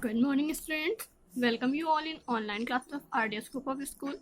Good morning, students. Welcome you all in online class of RDS Group of School.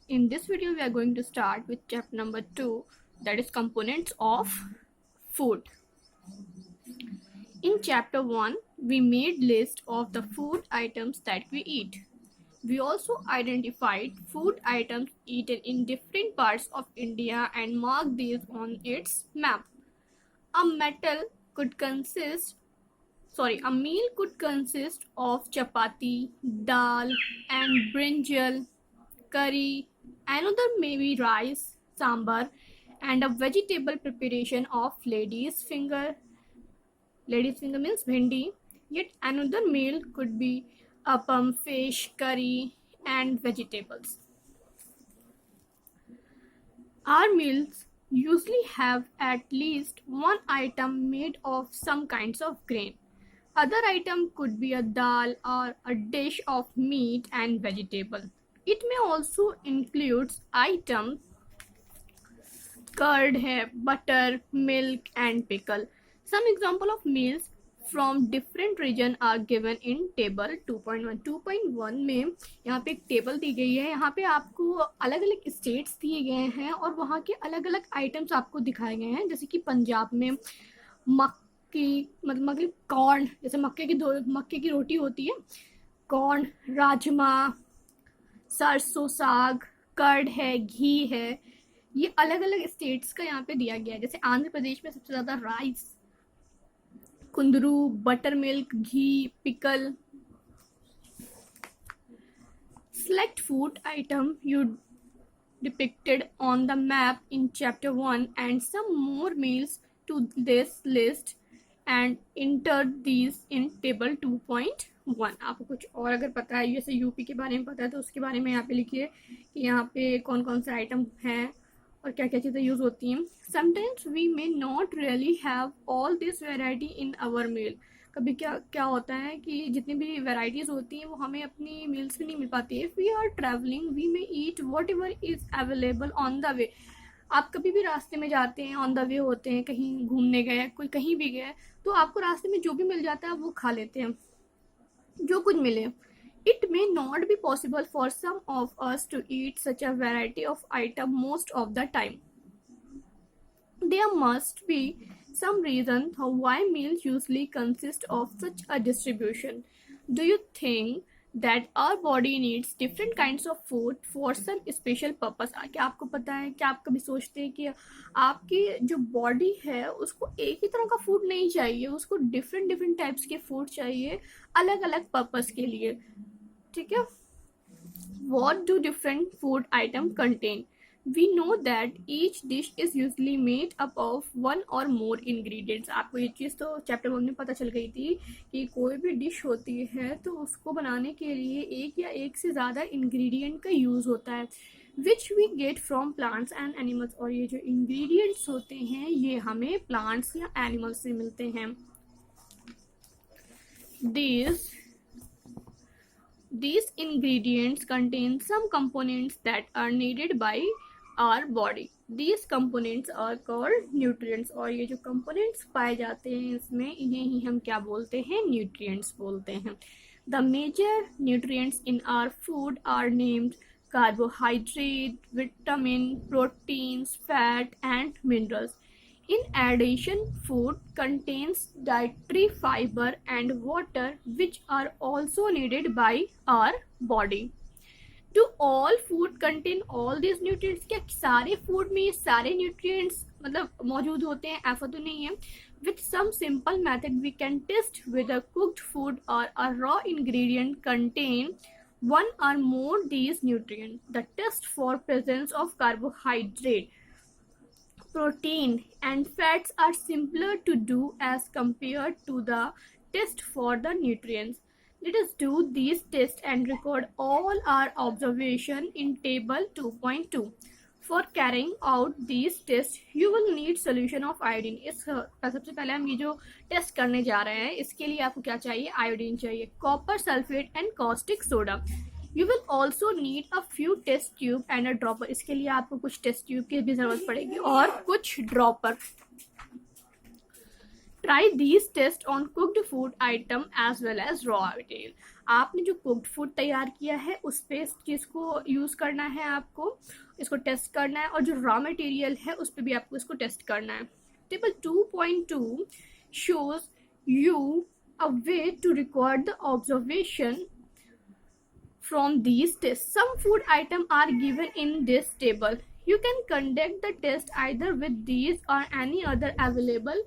In this video, we are going to start with chapter number 2, that is components of food. In chapter 1, we made list of the food items that we eat. We also identified food items eaten in different parts of India and marked these on its map. A meal could consist of chapati, dal, and brinjal, curry, another maybe rice, sambar, and a vegetable preparation of lady's finger. Lady's finger means bhindi. Yet another meal could be appam, fish, curry, and vegetables. Our meals usually have at least one item made of some kinds of grain. Other item could be a dal or a dish of meat and vegetable. It may also include items curd है, butter, milk and pickle. Some example of meals from different region are given in table 2.1. 2.1 में यहाँ पे एक table दी गई है. यहाँ पे आपको अलग अलग स्टेट्स दिए गए हैं और वहाँ के अलग अलग आइटम्स आपको दिखाए गए हैं. जैसे कि पंजाब में मतलब कॉर्न, जैसे मक्के की रोटी होती है, कॉर्न, राजमा, सरसों साग, कर्ड है, घी है. ये अलग अलग स्टेट्स का यहाँ पे दिया गया है. जैसे आंध्र प्रदेश में सबसे ज्यादा राइस, कुंदरू, butter milk, ghee, pickle. Select food item you depicted on the map in chapter 1 and some more meals to this list and enter these in table 2.1. आपको कुछ और अगर पता है, जैसे यूपी के बारे में पता है तो उसके बारे में यहाँ पे लिखिए कि यहाँ पे कौन कौन से आइटम हैं और क्या क्या चीज़ें यूज़ होती हैं. Sometimes we may not really have all this variety in our meal. कभी क्या होता है कि जितनी भी वेराइटीज़ होती हैं वो हमें अपनी मील्स में नहीं मिल पाती है. If we are travelling we may eat whatever is available on the way. आप कभी भी रास्ते में जाते हैं, ऑन द वे होते हैं, कहीं घूमने गए, कोई कहीं भी गए, तो आपको रास्ते में जो भी मिल जाता है आप वो खा लेते हैं, जो कुछ मिले. It may not be possible for some of us to eat such a variety of item most of the time. There must be some reason why meals usually consist of such a distribution. Do you think that our body needs different kinds of food for some special purpose? क्या आपको पता है, क्या आप कभी सोचते हैं कि आपकी जो बॉडी है उसको एक ही तरह का फूड नहीं चाहिए, उसको डिफरेंट टाइप्स के फूड चाहिए अलग अलग पर्पस के लिए. ठीक है. What do different food items contain? We know that each dish is usually made up of one or more ingredients. आपको ये चीज़ तो चैप्टर 1 में पता चल गई थी कि कोई भी डिश होती है तो उसको बनाने के लिए एक या एक से ज़्यादा इंग्रेडिएंट का यूज़ होता है, which we get from plants and animals. और ये जो इंग्रेडिएंट्स होते हैं ये हमें प्लांट्स या एनिमल्स से मिलते हैं. These ingredients contain some components that are needed by our body. These components are called nutrients. और ये जो components पाए जाते हैं इसमें, इन्हें ही हम क्या बोलते हैं, nutrients बोलते हैं. The major nutrients in our food are named carbohydrate, vitamin, proteins, fat and minerals. In addition, food contains dietary fiber and water which are also needed by our body. Do all food contain all these nutrients? क्या सारे food में ये सारे nutrients मतलब मौजूद होते हैं? ऐसा तो नहीं है. With some simple method we can test whether cooked food or a raw ingredient contain one or more these nutrients. The test for presence of carbohydrate, protein and fats are simpler to do as compared to the test for the nutrients. Let us do these tests and record all our observation in table 2.2. For carrying out these tests, you will need solution of iodine. सबसे पहले हम ये जो test करने जा रहे हैं इसके लिए आपको क्या चाहिए, आयोडीन चाहिए, copper sulphate and caustic soda. You will also need a few test tube and a dropper. इसके लिए आपको कुछ टेस्ट ट्यूब की भी जरूरत पड़ेगी और कुछ dropper. Try these test on cooked food item as well as raw material. आपने जो कुक्ड फूड तैयार किया है उस पे इस चीज़ को यूज़ करना है, आपको इसको टेस्ट करना है, और जो रॉ मटेरियल है उस पर भी आपको इसको टेस्ट करना है। Table 2.2 shows you a way to record the observation from these tests. Some food items are given in this table. You can conduct the test either with these or any other available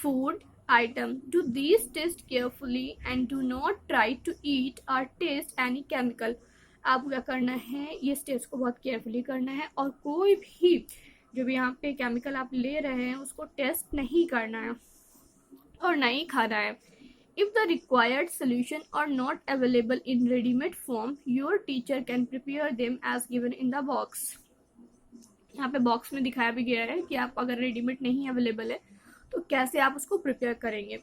food item. Do these tests carefully and do not try to eat or taste any chemical. आपको क्या करना है, ये test को बहुत carefully करना है और कोई भी जो भी यहाँ पे केमिकल आप ले रहे हैं उसको टेस्ट नहीं करना है और नहीं खाना है। If the required solution are not available in ready-made form, your teacher can prepare them as given in the box. यहाँ पे बॉक्स में दिखाया भी गया है कि आप अगर रेडीमेड नहीं अवेलेबल है तो कैसे आप उसको प्रिपेयर करेंगे।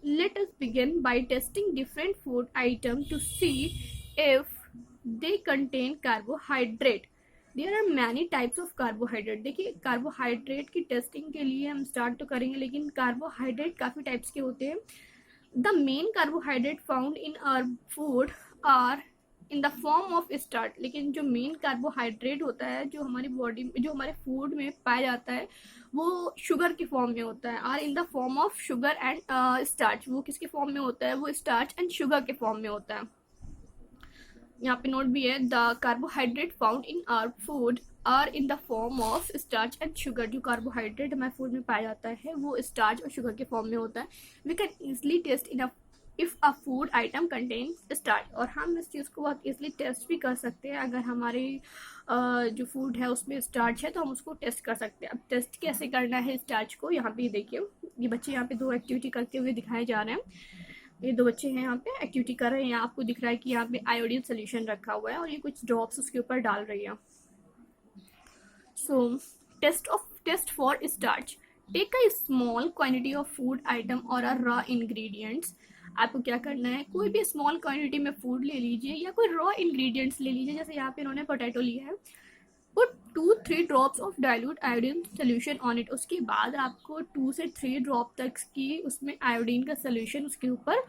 Let us begin by testing different food items to see if they contain carbohydrate. There are many types of carbohydrate. देखिए कार्बोहाइड्रेट की टेस्टिंग के लिए हम स्टार्ट तो करेंगे, लेकिन कार्बोहाइड्रेट काफ़ी टाइप्स के होते हैं। The main carbohydrate found in our food are in the form of starch. लेकिन जो मेन कार्बोहाइड्रेट होता है जो हमारी बॉडी में, जो हमारे फूड में पाया जाता है, वो शुगर के फॉर्म में होता है। Are in the form of sugar and starch. वो किसके फॉर्म में होता है, वो स्टार्च एंड शुगर के फॉर्म में होता है। यहाँ पे नोट भी है, the carbohydrate found in our food are in the form of starch and sugar. जो कार्बोहाइड्रेट हमारे फूड में पाया जाता है वो स्टार्च और शुगर के फॉर्म में होता है। We can easily test in if a food item contain starch. और हम इस चीज़ को बहुत इजली टेस्ट भी कर सकते हैं। अगर हमारी जो फूड है उसमें स्टार्च है तो हम उसको टेस्ट कर सकते हैं। अब टेस्ट कैसे करना है स्टार्च को, यहाँ पे देखिए ये बच्चे यहाँ पे दो एक्टिविटी करते हुए दिखाए जा रहे हैं। ये दो बच्चे हैं यहाँ पे एक्टिविटी कर रहे हैं। आपको दिख रहा है कि यहाँ पे आयोडीन सोल्यूशन रखा हुआ है और ये कुछ ड्रॉप्स उसके ऊपर डाल रही है। So test for starch. Take a small quantity of food item और अ रॉ इंग्रेडिएंट्स। आपको क्या करना है, कोई भी स्मॉल क्वांटिटी में फूड ले लीजिए या कोई रॉ इंग्रेडिएंट्स ले लीजिए। जैसे यहाँ पे इन्होंने पोटैटो लिया है। Put 2-3 drops of dilute iodine solution on it. उसके बाद आपको 2 से 3 ड्रॉप तक की उसमें आयोडीन का सोल्यूशन उसके ऊपर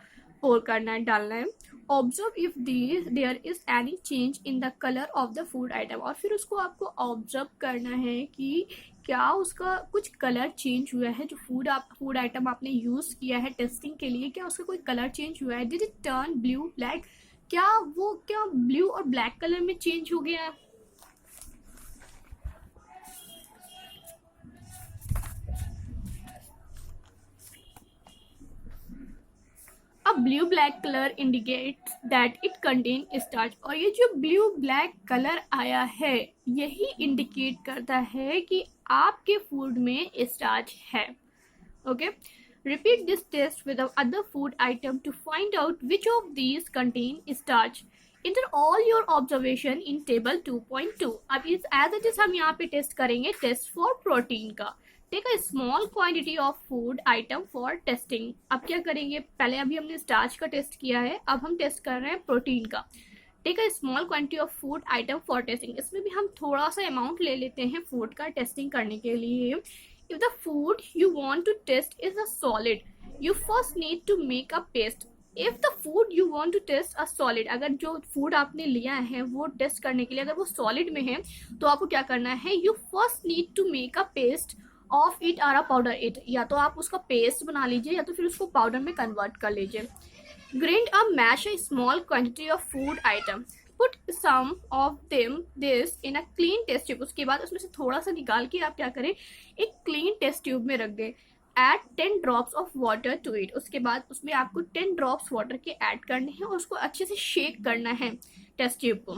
पोर करना है, डालना है। Observe if there is any change in the colour of the food item. और फिर उसको आपको ऑब्जर्व करना है कि क्या उसका कुछ कलर चेंज हुआ है। जो फूड आइटम आपने यूज़ किया है टेस्टिंग के लिए, क्या उसका कोई कलर चेंज हुआ है। Did it turn blue black. क्या ब्लू और ब्लैक कलर में चेंज हो गया है। A blue black color indicates that it contains starch। और ये जो ब्लू ब्लैक कलर आया है यही इंडिकेट करता है कि आपके फूड में स्टार्च है। Okay, repeat this test with other food item to find out which of these contain starch. Enter all your observation in table 2.2। अब इस एज इट इज हम यहाँ पे टेस्ट करेंगे टेस्ट फॉर प्रोटीन का। Take a small quantity of food item for testing. अब क्या करेंगे, पहले अभी हमने स्टार्च का टेस्ट किया है, अब हम टेस्ट कर रहे हैं प्रोटीन का। Take a small quantity of food item for testing. इसमें भी हम थोड़ा सा अमाउंट ले लेते हैं फूड का टेस्टिंग करने के लिए। If the food you want to test is a solid, you first need to make a paste. If the food you want to test a solid, अगर जो फूड आपने लिया है वो टेस्ट करने के लिए अगर वो सॉलिड में है तो आपको क्या करना है, you first need to make a paste of it और अ पाउडर इट। या तो आप उसका पेस्ट बना लीजिए या तो फिर उसको पाउडर में कन्वर्ट कर लीजिए। Grind a mash a small quantity of food item. Put some of them this in a clean test tube. उसके बाद उसमें से थोड़ा सा निकाल के आप क्या करें, एक क्लीन टेस्ट ट्यूब में रख दें। Add 10 drops of water to it. उसके बाद उसमें आपको 10 ड्रॉप्स वाटर के ऐड करने हैं और उसको अच्छे से शेक करना है टेस्ट ट्यूब को।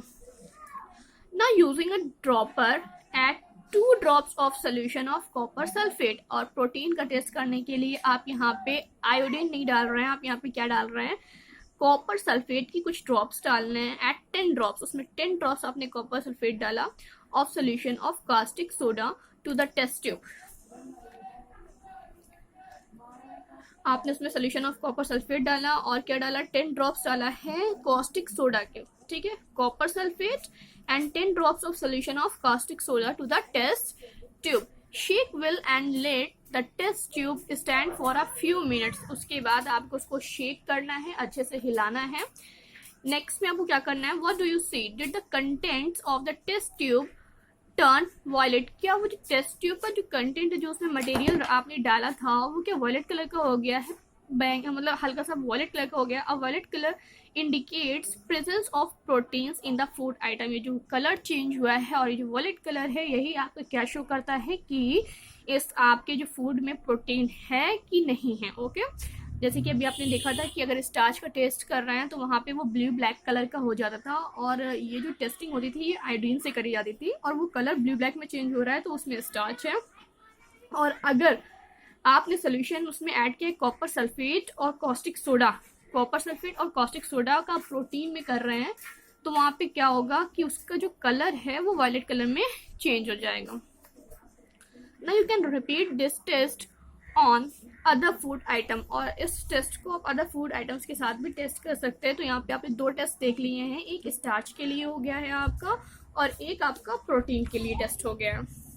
Now using a dropper add 2 drops of solution of copper sulphate. और प्रोटीन का टेस्ट करने के लिए आप यहाँ पे आयोडीन नहीं डाल रहे हैं, आप यहाँ पे क्या डाल रहे हैं, कॉपर सल्फेट की कुछ ड्रॉप्स डालने हैं। एट 10 ड्रॉप्स, उसमें 10 ड्रॉप्स आपने कॉपर सल्फेट डाला of solution of caustic soda to the test tube. आपने उसमें सोल्यूशन ऑफ कॉपर सल्फेट डाला और क्या डाला, 10 ड्रॉप्स डाला है कास्टिक सोडा के। ठीक है, copper sulphate and 10 drops of solution of caustic soda to the test tube. Shake well and let the test tube stand for a few minutes. उसके बाद आपको उसको शेक करना है, अच्छे से हिलाना है। नेक्स्ट में आपको क्या करना है, what do you see, did the contents of the test tube turn violet, क्या वो जो टेस्ट ट्यूब का जो कंटेंट है, जो उसमें मटेरियल आपने डाला था, वो क्या वॉयलेट कलर का हो गया है, बैंक मतलब हल्का सा वॉयलेट कलर का हो गया। A violet colour indicates presence of proteins in the food item. ये जो कलर चेंज हुआ है और ये जो वॉयलेट कलर है, यही आपको क्या शो करता है कि इस आपके जो फूड में प्रोटीन है कि नहीं है। ओके, जैसे कि अभी आपने देखा था कि अगर स्टार्च का टेस्ट कर रहे हैं तो वहाँ पे वो ब्लू ब्लैक कलर का हो जाता था, और ये जो टेस्टिंग होती थी ये आयोडीन से करी जाती थी, और वो कलर ब्लू ब्लैक में चेंज हो रहा है तो उसमें स्टार्च है। और अगर आपने सोल्यूशन उसमें ऐड किया कॉपर सल्फेट और कॉस्टिक सोडा, कॉपर सल्फेट और कॉस्टिक सोडा का प्रोटीन में कर रहे हैं, तो वहाँ पे क्या होगा कि उसका जो कलर है वो वायलेट कलर में चेंज हो जाएगा। Now you can repeat this test on other food item, और इस टेस्ट को आप अदर फूड आइटम्स के साथ भी टेस्ट कर सकते हैं। तो यहाँ पे आपने 2 टेस्ट देख लिए हैं, एक स्टार्च के लिए हो गया है आपका, और एक आपका प्रोटीन के लिए टेस्ट हो गया है।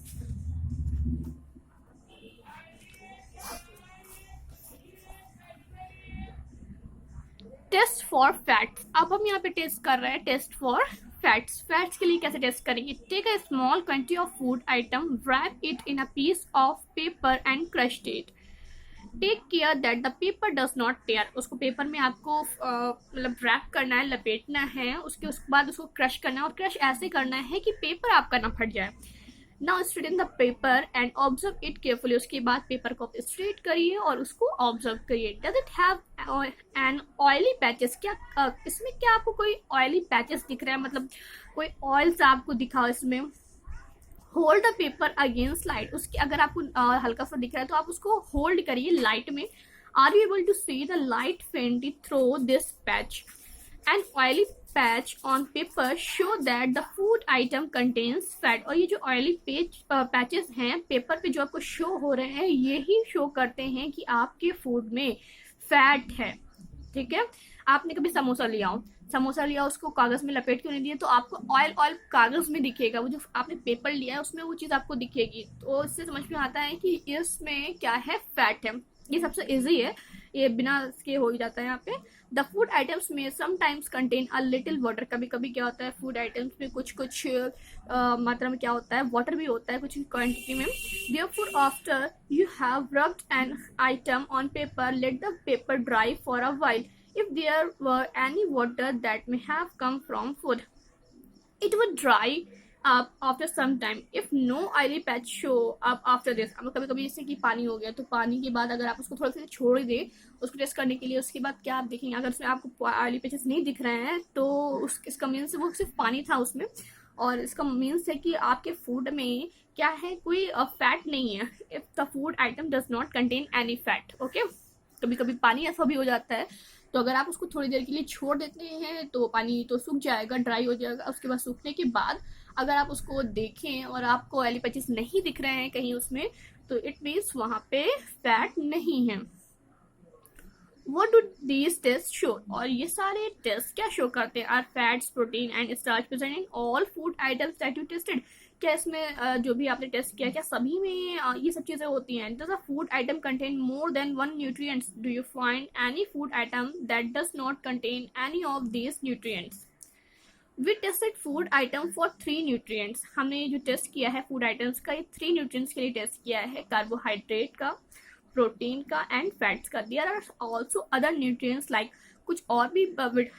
टेस्ट फॉर फैट्स, अब हम यहाँ पे टेस्ट कर रहे हैं टेस्ट फॉर फैट्स। फैट्स के लिए कैसे टेस्ट करेंगे, take a small quantity of food item, wrap it in a piece of paper and crush it, take care that the paper does not tear. उसको paper में आपको मतलब rap करना है, लपेटना है, उसके बाद उसको क्रश करना है, और क्रश ऐसे करना है कि पेपर आपका ना फट जाए। Now straighten the paper and observe it carefully, उसके बाद पेपर को स्ट्रेट करिए और उसको ऑब्जर्व करिए। Does it have an oily patches, क्या इसमें क्या आपको कोई ऑयली पैचेस दिख रहा है, मतलब कोई ऑयल सा आपको दिखा इसमें। Hold the paper against light, उसकी अगर आपको हल्का सा दिख रहा है तो आप उसको होल्ड करिए लाइट में। Are you able to see the light faintly through this patch, and oily patch on paper show that the food item contains fat. और ये जो ऑयली पैचेस हैं पेपर पे जो आपको शो हो रहे हैं, यही शो करते हैं कि आपके फूड में फैट है। ठीक है, आपने कभी समोसा लिया, उसको कागज में लपेट के नहीं दिया, तो आपको ऑयल ऑयल कागज में दिखेगा, वो जो आपने पेपर लिया है उसमें वो चीज आपको दिखेगी। तो इससे समझ में आता है कि इसमें क्या है, फैट है। ये सबसे इजी है, ये बिना इसके हो ही जाता है यहाँ पे। द फूड आइटम्स में sometimes contain a little water, कभी कभी क्या होता है फूड आइटम्स में कुछ मात्रा में क्या होता है, वाटर भी होता है कुछ क्वांटिटी में। Therefore after you have rubbed an item on paper, let the paper dry for a while. If there were any water that may have come from food, it would dry up after some time. If no oily patch show up after this, अब कभी कभी जैसे कि पानी हो गया, तो पानी के बाद अगर आप उसको थोड़ा सा छोड़ दे उसको टेस्ट करने के लिए, उसके बाद क्या आप देखेंगे, अगर उसमें आपको ऑयली पैचेस नहीं दिख रहे हैं तो इसका मीन्स वो सिर्फ पानी था उसमें, और इसका मीन्स है कि आपके फूड में क्या है, कोई फैट नहीं है। If the food item does not contain any fat. Okay, कभी कभी पानी ऐसा भी हो जाता है, तो अगर आप उसको थोड़ी देर के लिए छोड़ देते हैं तो पानी तो सूख जाएगा, ड्राई हो जाएगा। उसके बाद सूखने के बाद अगर आप उसको देखें और आपको ऑयली पैचेस नहीं दिख रहे हैं कहीं उसमें, तो इट मीन्स वहां पे फैट नहीं है। What do these tests show? और ये सारे टेस्ट क्या शो करते हैं, are fats, protein and starch present in all food items that you tested. क्या इसमें जो भी आपने टेस्ट किया, क्या सभी में ये सब चीजें होती हैं। Does a food item contain more than 1 nutrients, do you find any food item that does not contain any of these nutrients. We tested food item for 3 nutrients, हमने जो टेस्ट किया है फूड आइटम्स का, ये 3 nutrients के लिए test किया है, कार्बोहाइड्रेट का, प्रोटीन का एंड फैट्स का। There are also other nutrients like, कुछ और भी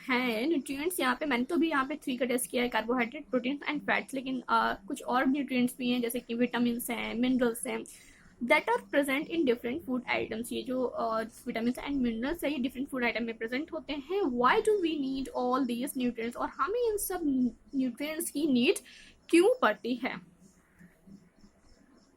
हैं न्यूट्रिएंट्स यहाँ पे, मैंने तो भी यहाँ पे 3 का टेस्ट किया है, कार्बोहाइड्रेट, प्रोटीन एंड फैट्स, लेकिन कुछ और न्यूट्रिएंट्स भी हैं जैसे कि विटामिन हैं, मिनरल्स हैं, that are present in different food items. ये जो विटामिन एंड मिनरल्स है ये डिफरेंट फूड आइटम में प्रेजेंट होते हैं। Why do we need all these nutrients, और हमें इन सब न्यूट्रिएंट्स की नीड क्यों पड़ती है।